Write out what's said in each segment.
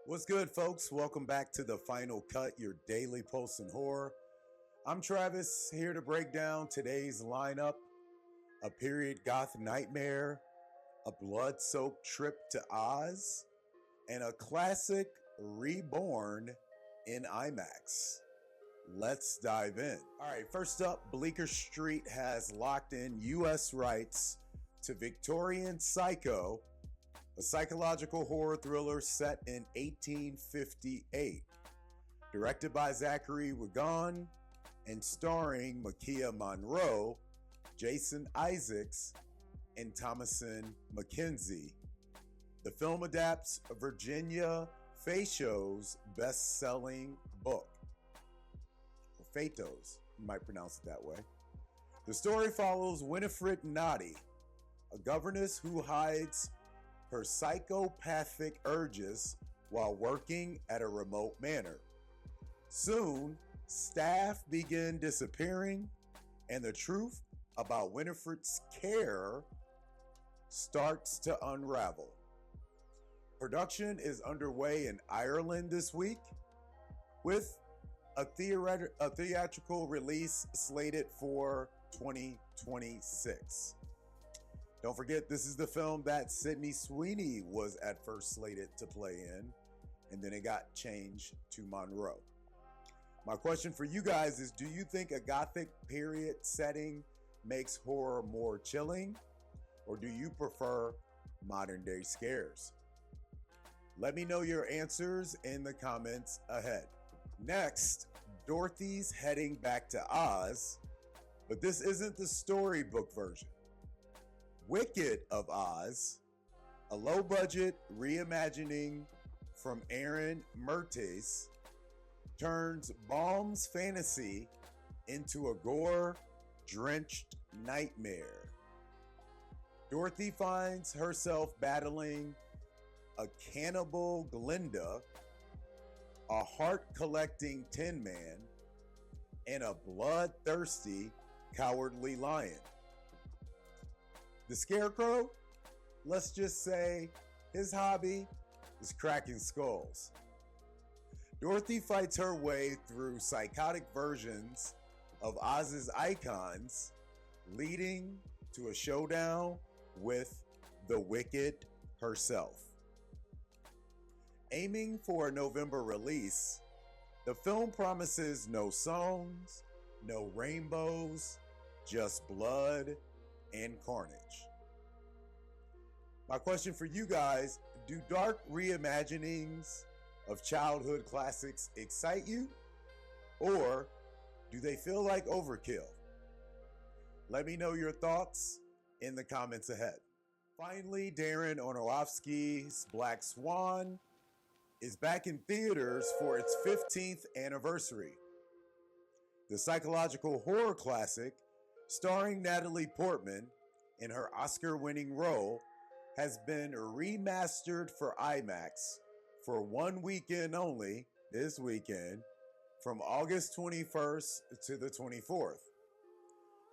What's good, folks? Welcome back to The Final Cut, your daily pulse in horror. I'm Travis, here to break down today's lineup: a period goth nightmare, a blood-soaked trip to Oz, and a classic reborn in IMAX. Let's dive in. All right, first up, Bleecker Street has locked in U.S. rights to Victorian Psycho, a psychological horror thriller set in 1858, directed by Zachary Wagon and starring Maika Monroe, Jason Isaacs, and Thomasin McKenzie. The film adapts Virginia Feito's best-selling book, or Feito's, you might pronounce it that way. The story follows Winifred Nottie, a governess who hides her psychopathic urges while working at a remote manor. Soon, staff begin disappearing, and the truth about Winifred's care starts to unravel. Production is underway in Ireland this week, with a theatrical release slated for 2026. Don't forget, this is the film that Sydney Sweeney was at first slated to play in, and then it got changed to Monroe. My question for you guys is, do you think a Gothic period setting makes horror more chilling, or do you prefer modern day scares? Let me know your answers in the comments ahead. Next, Dorothy's heading back to Oz, but this isn't the storybook version. Wicked of Oz, a low-budget reimagining from Aaron Mirtes, turns Baum's fantasy into a gore-drenched nightmare. Dorothy finds herself battling a cannibal Glinda, a heart-collecting Tin Man, and a bloodthirsty Cowardly Lion. The Scarecrow, let's just say his hobby is cracking skulls. Dorothy fights her way through psychotic versions of Oz's icons, leading to a showdown with the Wicked herself. Aiming for a November release, the film promises no songs, no rainbows, just blood and carnage. My question for you guys, do dark reimaginings of childhood classics excite you, or do they feel like overkill? Let me know your thoughts in the comments ahead. Finally, Darren Aronofsky's Black Swan is back in theaters for its 15th anniversary. The psychological horror classic, starring Natalie Portman in her Oscar-winning role, has been remastered for IMAX for one weekend only, this weekend, from August 21st to the 24th.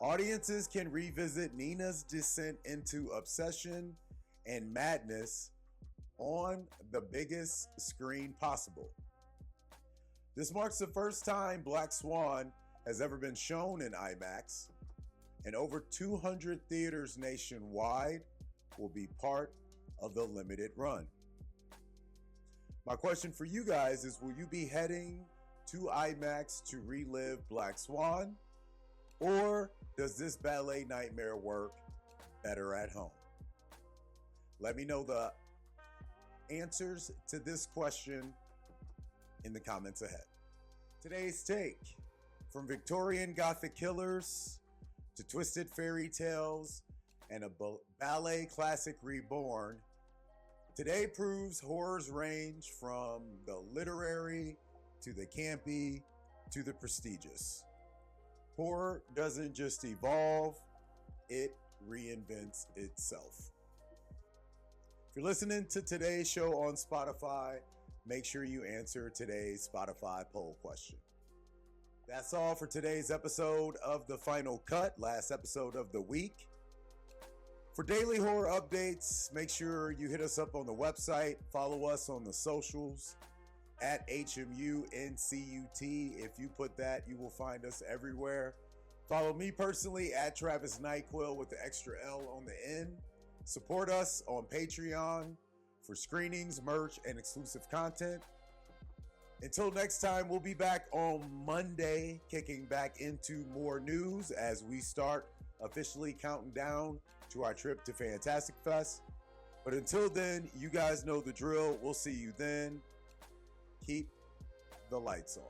Audiences can revisit Nina's descent into obsession and madness on the biggest screen possible. This marks the first time Black Swan has ever been shown in IMAX, and over 200 theaters nationwide will be part of the limited run. My question for you guys is, will you be heading to IMAX to relive Black Swan, or does this ballet nightmare work better at home? Let me know the answers to this question in the comments ahead. Today's take: from Victorian Gothic killers to twisted fairy tales and a ballet classic reborn, today proves horrors range from the literary to the campy to the prestigious. Horror doesn't just evolve, it reinvents itself. If you're listening to today's show on Spotify, make sure you answer today's Spotify poll question. That's all for today's episode of The Final Cut, last episode of the week. For daily horror updates, make sure you hit us up on the website. Follow us on the socials at HMUNCUT. If you put that, you will find us everywhere. Follow me personally at Travis Nyquil with the extra L on the end. Support us on Patreon for screenings, merch, and exclusive content. Until next time, we'll be back on Monday, kicking back into more news as we start officially counting down to our trip to Fantastic Fest. But until then, you guys know the drill. We'll see you then. Keep the lights on.